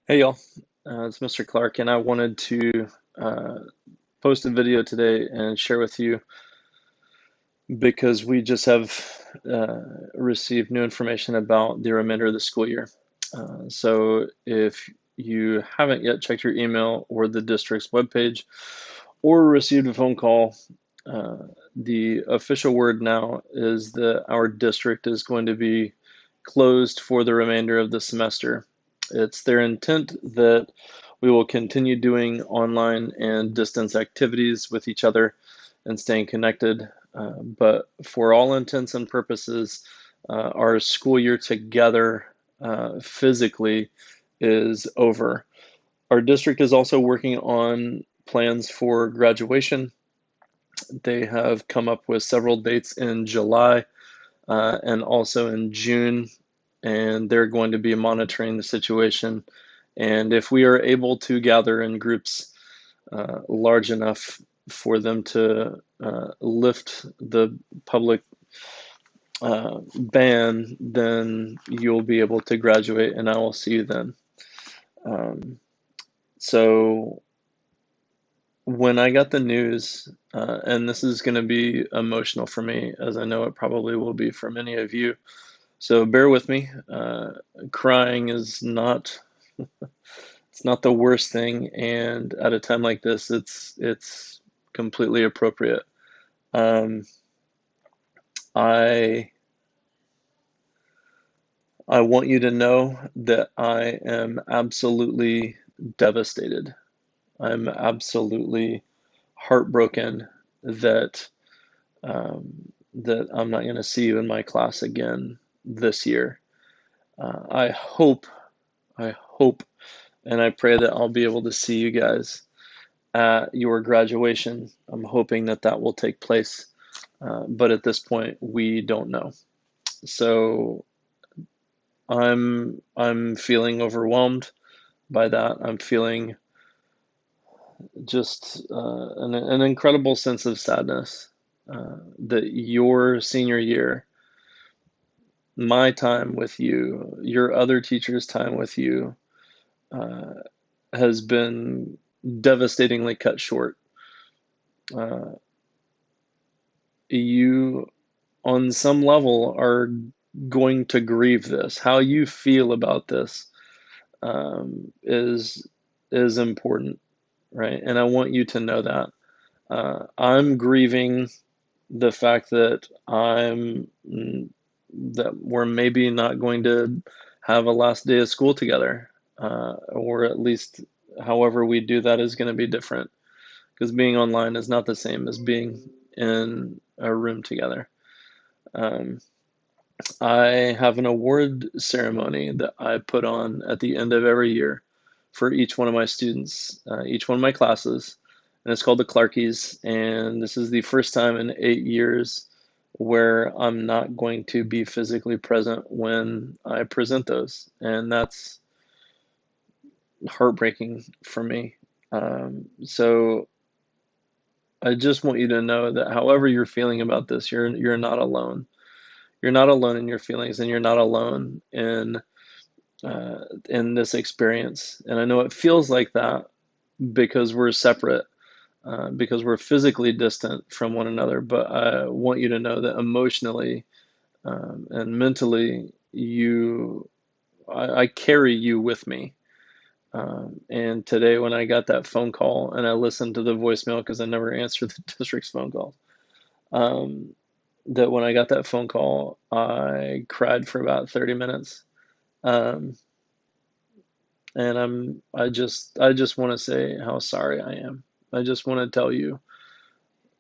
Hey y'all, it's Mr. Clark, and I wanted to uh, post a video today and share with you because we just have uh, received new information about the remainder of the school year. So if you haven't yet checked your email or the district's webpage or received a phone call, uh, the official word now is that our district is going to be closed for the remainder of the semester. It's their intent that we will continue doing online and distance activities with each other and staying connected. But for all intents and purposes, our school year together physically is over. Our district is also working on plans for graduation. They have come up with several dates in July and also in June, and they're going to be monitoring the situation. And if we are able to gather in groups large enough for them to lift the public ban, then you'll be able to graduate, and I will see you then. Um, so when I got the news, and this is going to be emotional for me, as I know it probably will be for many of you. So bear with me. Crying is not it's not the worst thing, and at a time like this, it's completely appropriate. Um, I I want you to know that I am absolutely devastated. I'm absolutely heartbroken that that I'm not going to see you in my class again this year. I hope, and I pray that I'll be able to see you guys at your graduation. I'm hoping that that will take place, but at this point, we don't know. So I'm feeling overwhelmed by that. I'm feeling just an incredible sense of sadness that your senior year, my time with you, your other teachers' time with you, uh, has been devastatingly cut short. Uh, you, on some level, are going to grieve this. How you feel about this is important, right? And I want you to know that. I'm grieving the fact that we're maybe not going to have a last day of school together, or at least however we do that is going to be different because being online is not the same as being in a room together. Um, I have an award ceremony that I put on at the end of every year for each one of my students, each one of my classes, and it's called the Clarkies. And this is the first time in 8 years where I'm not going to be physically present when I present those, and that's heartbreaking for me. So I just want you to know that however you're feeling about this, you're not alone. You're not alone in your feelings, and you're not alone in this experience. And I know it feels like that because we're separate, because we're physically distant from one another. But I want you to know that emotionally and mentally, I carry you with me. And today, when I got that phone call and I listened to the voicemail because I never answered the district's phone calls, um, that when I got that phone call, I cried for about 30 minutes. Um, and I just want to say how sorry I am. I just want to tell you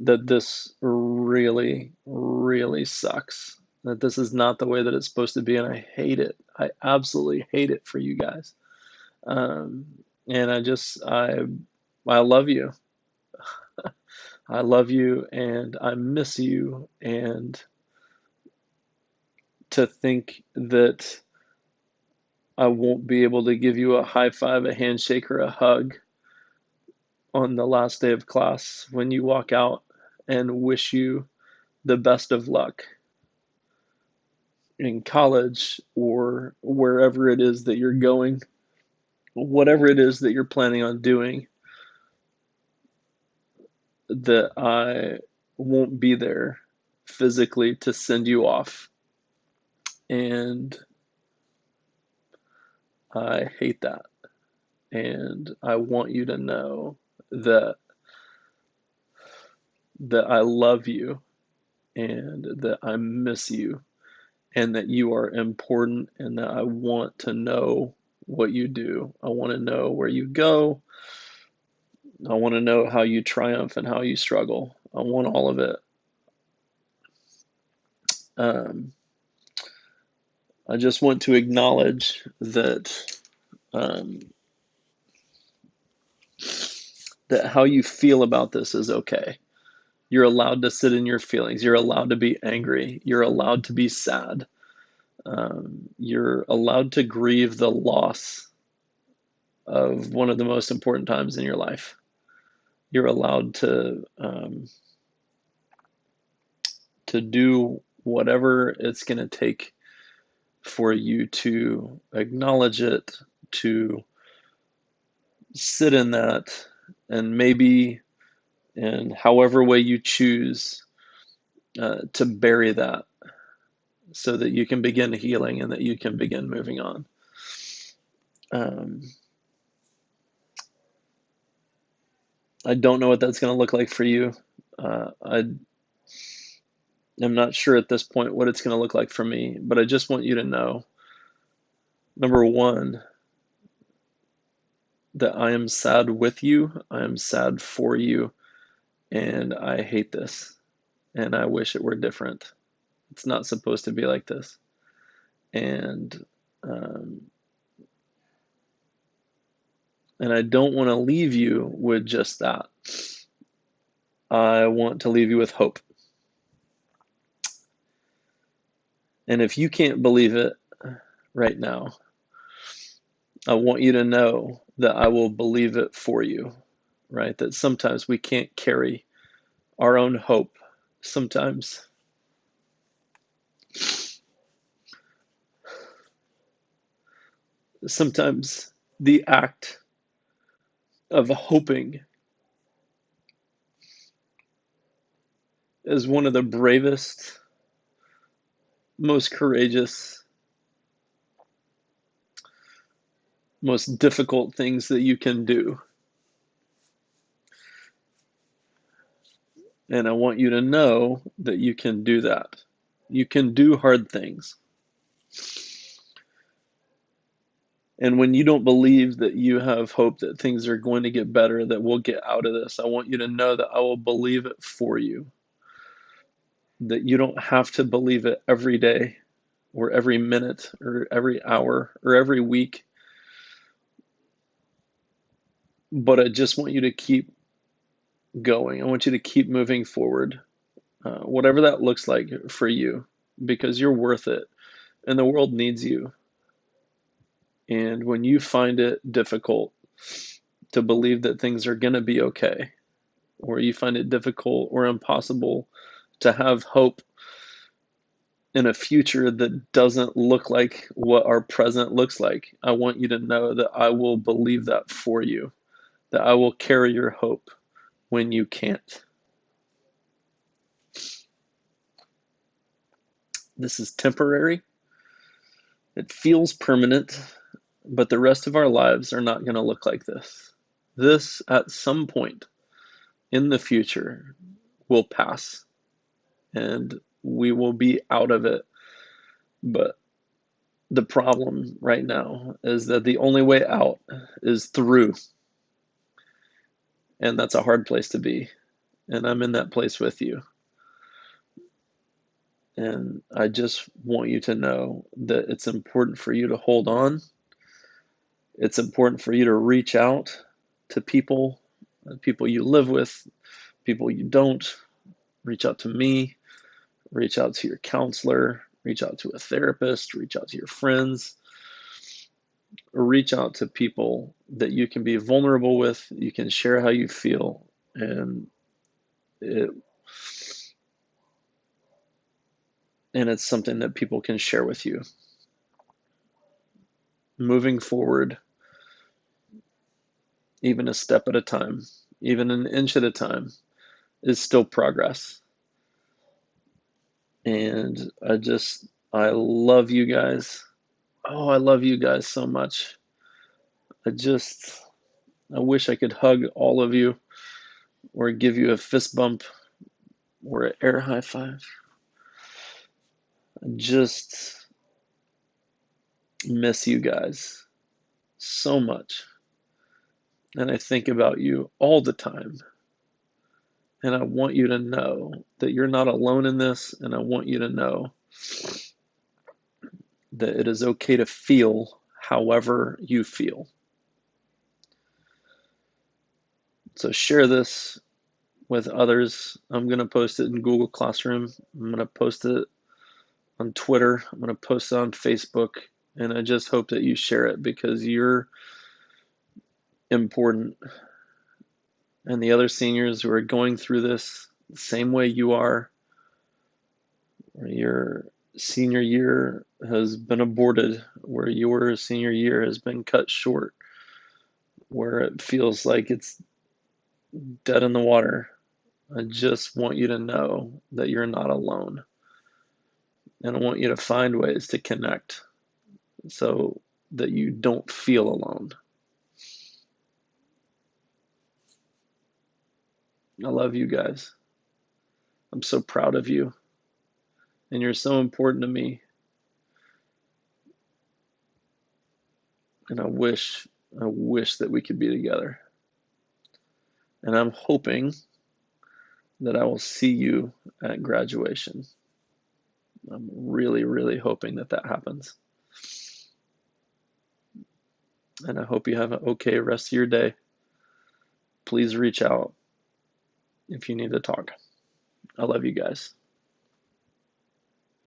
that this really, really sucks. That this is not the way that it's supposed to be, and I hate it. I absolutely hate it for you guys. Um, and I love you. I love you, and I miss you. And to think that I won't be able to give you a high five, a handshake, or a hug on the last day of class when you walk out, and wish you the best of luck in college or wherever it is that you're going. whatever it is that you're planning on doing, that I won't be there physically to send you off. And I hate that. And I want you to know that I love you and that I miss you and that you are important and that I want to know what you do. I want to know where you go. I want to know how you triumph and how you struggle. I want all of it. Um, I just want to acknowledge um, that how you feel about this is okay. You're allowed to sit in your feelings. You're allowed to be angry. You're allowed to be sad. You're allowed to grieve the loss of one of the most important times in your life. You're allowed to do whatever it's going to take for you to acknowledge it, to sit in that, and maybe in however way you choose to bury that so that you can begin healing and that you can begin moving on. Um, I don't know what that's going to look like for you. I am not sure at this point what it's going to look like for me, but I just want you to know, number one, that I am sad with you, I am sad for you, and I hate this, and I wish it were different. It's not supposed to be like this. And um, and I don't want to leave you with just that. I want to leave you with hope. And if you can't believe it right now, I want you to know that I will believe it for you, right? That sometimes we can't carry our own hope. Sometimes, sometimes the act of hoping is one of the bravest, most courageous, most difficult things that you can do. And I want you to know that you can do that. You can do hard things. And when you don't believe that you have hope that things are going to get better, that we'll get out of this, I want you to know that I will believe it for you. That you don't have to believe it every day or every minute or every hour or every week. But I just want you to keep going. I want you to keep moving forward, whatever that looks like for you, because you're worth it and the world needs you. And when you find it difficult to believe that things are going to be okay, or you find it difficult or impossible to have hope in a future that doesn't look like what our present looks like, I want you to know that I will believe that for you, that I will carry your hope when you can't. This is temporary. It feels permanent, but the rest of our lives are not going to look like this. This, at some point in the future, will pass and we will be out of it. But the problem right now is that the only way out is through. And that's a hard place to be. And I'm in that place with you. And I just want you to know that it's important for you to hold on. It's important for you to reach out to people, people you live with, people you don't. Reach out to me, reach out to your counselor, reach out to a therapist, reach out to your friends, reach out to people that you can be vulnerable with, you can share how you feel, and it it's something that people can share with you. Moving forward, even a step at a time, even an inch at a time is still progress. And I love you guys. Oh, I love you guys so much. I just, I wish I could hug all of you or give you a fist bump or an air high five. I just miss you guys so much. And I think about you all the time. And I want you to know that you're not alone in this. And I want you to know that it is okay to feel however you feel. So share this with others. I'm going to post it in Google Classroom. I'm going to post it on Twitter. I'm going to post it on Facebook. And I just hope that you share it because you're important. And the other seniors who are going through this the same way you are, or your senior year has been aborted, where your senior year has been cut short, where it feels like it's dead in the water. I just want you to know that you're not alone. And I want you to find ways to connect so that you don't feel alone. I love you guys. I'm so proud of you. And you're so important to me. And I wish that we could be together. And I'm hoping that I will see you at graduation. I'm really, really hoping that that happens. And I hope you have an okay rest of your day. Please reach out if you need to talk. I love you guys.